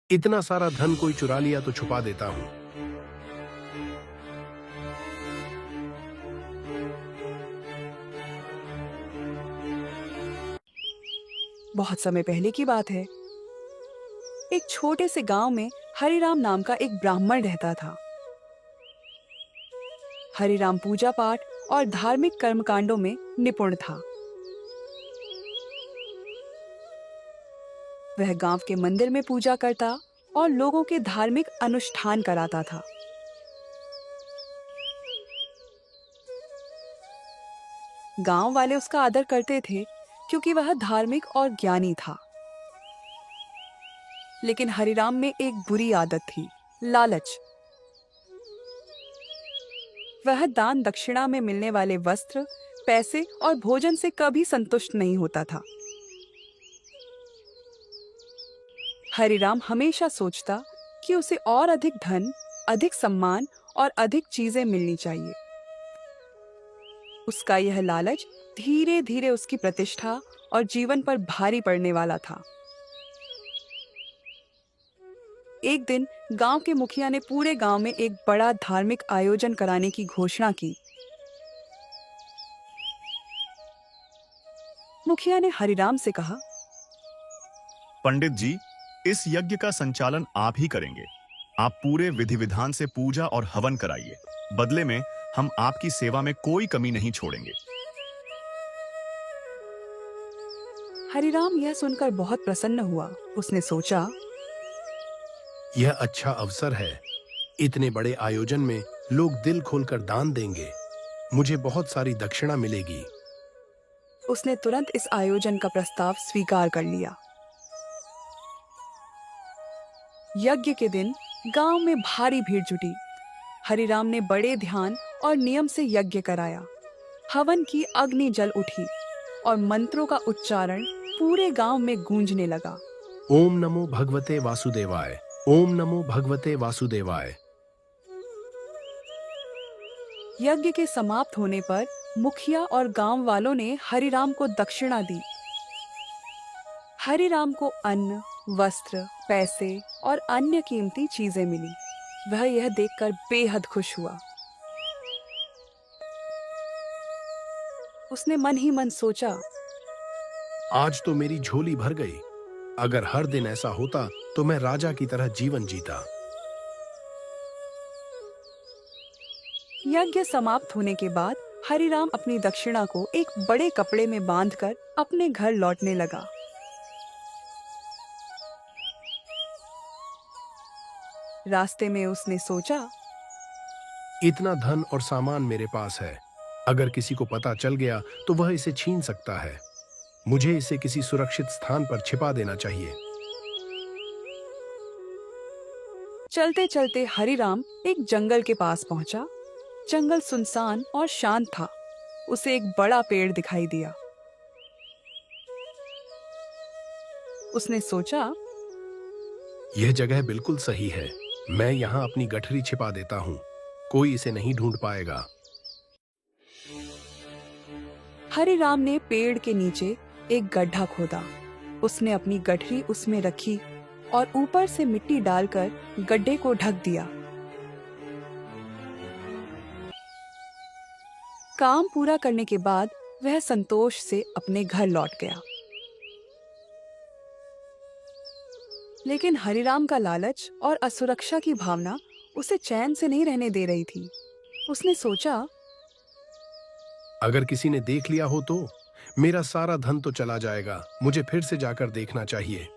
इतना सारा धन कोई चुरा लिया तो छुपा देता हूं। बहुत समय पहले की बात है। एक छोटे से गांव में हरिराम नाम का एक ब्राह्मण रहता था। हरिराम पूजा पाठ और धार्मिक कर्मकांडों में निपुण था। वह गांव के मंदिर में पूजा करता और लोगों के धार्मिक अनुष्ठान कराता था। गांव वाले उसका आदर करते थे क्योंकि वह धार्मिक और ज्ञानी था। लेकिन हरिराम में एक बुरी आदत थी, लालच। वह दान दक्षिणा में मिलने वाले वस्त्र, पैसे और भोजन से कभी संतुष्ट नहीं होता था। हरिराम हमेशा सोचता कि उसे और अधिक धन, अधिक सम्मान और अधिक चीजें मिलनी चाहिए। उसका यह लालच धीरे धीरे उसकी प्रतिष्ठा और जीवन पर भारी पड़ने वाला था। एक दिन गांव के मुखिया ने पूरे गांव में एक बड़ा धार्मिक आयोजन कराने की घोषणा की। मुखिया ने हरिराम से कहा, पंडित जी, इस यज्ञ का संचालन आप ही करेंगे। आप पूरे विधि विधान से पूजा और हवन कराइए। बदले में हम आपकी सेवा में कोई कमी नहीं छोड़ेंगे। हरिराम यह सुनकर बहुत प्रसन्न हुआ। उसने सोचा, यह अच्छा अवसर है। इतने बड़े आयोजन में लोग दिल खोलकर दान देंगे। मुझे बहुत सारी दक्षिणा मिलेगी। उसने तुरंत इस आयोजन का प्रस्ताव स्वीकार कर लिया। यज्ञ के दिन गांव में भारी भीड़ जुटी। हरिराम ने बड़े ध्यान और नियम से यज्ञ कराया। हवन की अग्नि जल उठी और मंत्रों का उच्चारण पूरे गांव में गूंजने लगा। ओम नमो भगवते वासुदेवाय, ओम नमो भगवते वासुदेवाय। यज्ञ के समाप्त होने पर मुखिया और गांव वालों ने हरिराम को दक्षिणा दी। हरिराम को अन्न, वस्त्र, पैसे और अन्य कीमती चीजें मिली। वह यह देखकर बेहद खुश हुआ। उसने मन ही मन सोचा, आज तो मेरी झोली भर गई। अगर हर दिन ऐसा होता तो मैं राजा की तरह जीवन जीता। यज्ञ समाप्त होने के बाद हरिराम अपनी दक्षिणा को एक बड़े कपड़े में बांधकर अपने घर लौटने लगा। रास्ते में उसने सोचा, इतना धन और सामान मेरे पास है। अगर किसी को पता चल गया तो वह इसे छीन सकता है। मुझे इसे किसी सुरक्षित स्थान पर छिपा देना चाहिए। चलते चलते हरिराम एक जंगल के पास पहुंचा। जंगल सुनसान और शांत था। उसे एक बड़ा पेड़ दिखाई दिया। उसने सोचा, यह जगह बिल्कुल सही है। मैं यहाँ अपनी गठरी छिपा देता हूँ। कोई इसे नहीं ढूंढ पाएगा। हरिराम ने पेड़ के नीचे एक गड्ढा खोदा। उसने अपनी गठरी उसमें रखी और ऊपर से मिट्टी डालकर गड्ढे को ढक दिया। काम पूरा करने के बाद वह संतोष से अपने घर लौट गया। लेकिन हरिराम का लालच और असुरक्षा की भावना उसे चैन से नहीं रहने दे रही थी। उसने सोचा, अगर किसी ने देख लिया हो तो मेरा सारा धन तो चला जाएगा। मुझे फिर से जाकर देखना चाहिए।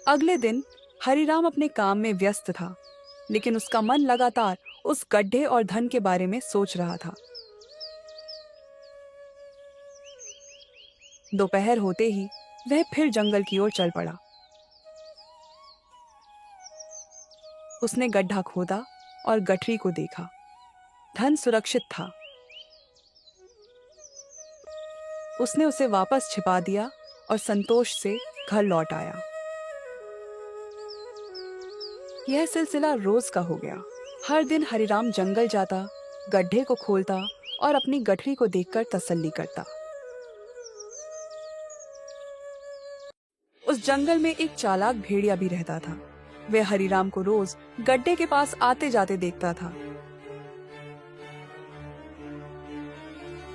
अगले दिन हरिराम अपने काम में व्यस्त था, लेकिन उसका मन लगातार उस गड्ढे और धन के बारे में सोच रहा था। दोपहर होते ही वह फिर जंगल की ओर चल पड़ा। उसने गड्ढा खोदा और गठरी को देखा। धन सुरक्षित था। उसने उसे वापस छिपा दिया और संतोष से घर लौट आया। यह सिलसिला रोज का हो गया। हर दिन हरिराम जंगल जाता, गड्ढे को खोलता और अपनी गठरी को देखकर तसल्ली करता। उस उस जंगल में एक चालाक भेड़िया भी रहता था। वह हरिराम को रोज गड्ढे के पास आते जाते देखता था।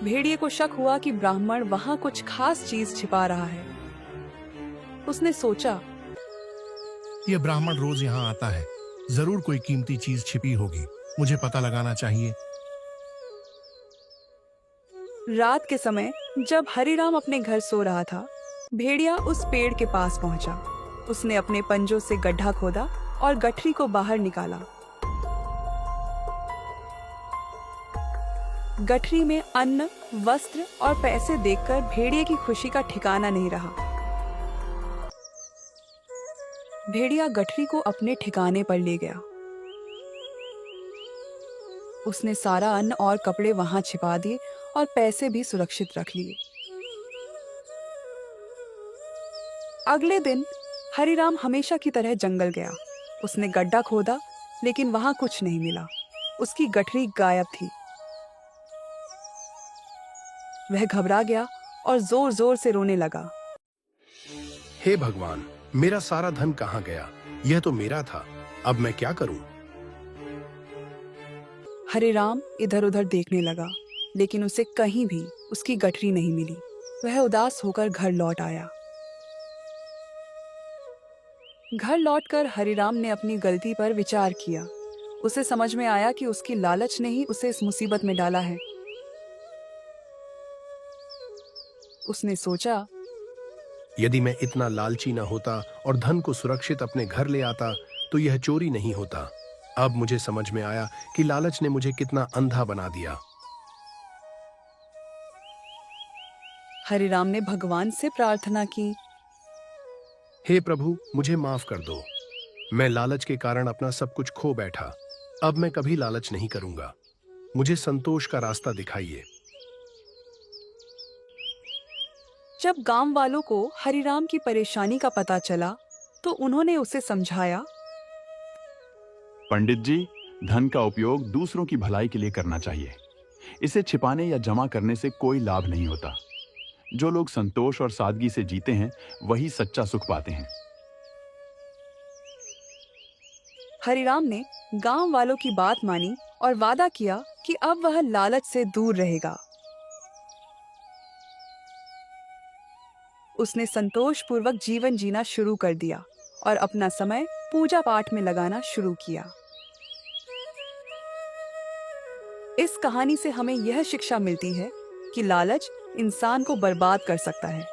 भेड़िए को शक हुआ कि ब्राह्मण वहां कुछ खास चीज छिपा रहा है। उसने सोचा, ये ब्राह्मण रोज यहाँ आता है, जरूर कोई कीमती चीज छिपी होगी, मुझे पता लगाना चाहिए। रात के समय जब हरिराम अपने घर सो रहा था, भेड़िया उस पेड़ के पास पहुंचा। उसने अपने पंजों से गड्ढा खोदा और गठरी को बाहर निकाला। गठरी में अन्न, वस्त्र और पैसे देखकर भेड़िए की खुशी का ठिकाना नहीं रहा। भेड़िया गठरी को अपने ठिकाने पर ले गया। उसने सारा अन्न और कपड़े वहां छिपा दिए और पैसे भी सुरक्षित रख लिए। अगले दिन हरिराम हमेशा की तरह जंगल गया। उसने गड्ढा खोदा, लेकिन वहां कुछ नहीं मिला। उसकी गठरी गायब थी। वह घबरा गया और जोर जोर से रोने लगा। हे भगवान, मेरा सारा धन कहाँ गया? यह तो मेरा था, अब मैं क्या करूं? हरिराम इधर उधर देखने लगा, लेकिन उसे कहीं भी उसकी गठरी नहीं मिली। वह उदास होकर घर लौट आया। घर लौटकर हरिराम ने अपनी गलती पर विचार किया। उसे समझ में आया कि उसकी लालच ने ही उसे इस मुसीबत में डाला है। उसने सोचा, यदि मैं इतना लालची न होता और धन को सुरक्षित अपने घर ले आता तो यह चोरी नहीं होता। अब मुझे समझ में आया कि लालच ने मुझे कितना अंधा बना दिया। हरिराम ने भगवान से प्रार्थना की, हे प्रभु, मुझे माफ कर दो। मैं लालच के कारण अपना सब कुछ खो बैठा। अब मैं कभी लालच नहीं करूंगा। मुझे संतोष का रास्ता दिखाइए। जब गांव वालों को हरिराम की परेशानी का पता चला तो उन्होंने उसे समझाया, पंडित जी, धन का उपयोग दूसरों की भलाई के लिए करना चाहिए। इसे छिपाने या जमा करने से कोई लाभ नहीं होता। जो लोग संतोष और सादगी से जीते हैं, वही सच्चा सुख पाते हैं। हरिराम ने गांव वालों की बात मानी और वादा किया कि अब वह लालच से दूर रहेगा। उसने संतोषपूर्वक जीवन जीना शुरू कर दिया और अपना समय पूजा पाठ में लगाना शुरू किया। इस कहानी से हमें यह शिक्षा मिलती है कि लालच इंसान को बर्बाद कर सकता है।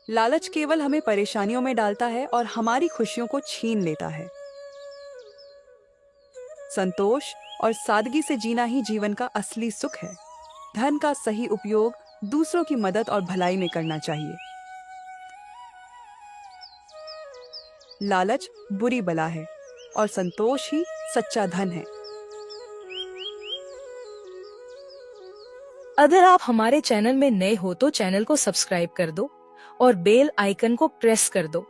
लालच केवल हमें परेशानियों में डालता है और हमारी खुशियों को छीन लेता है। संतोष और सादगी से जीना ही जीवन का असली सुख है। धन का सही उपयोग दूसरों की मदद और भलाई में करना चाहिए। लालच बुरी बला है और संतोष ही सच्चा धन है। अगर आप हमारे चैनल में नए हो तो चैनल को सब्सक्राइब कर दो और बेल आइकन को प्रेस कर दो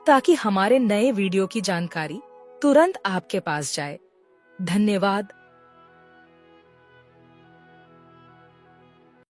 ताकि हमारे नए वीडियो की जानकारी तुरंत आपके पास जाए। धन्यवाद।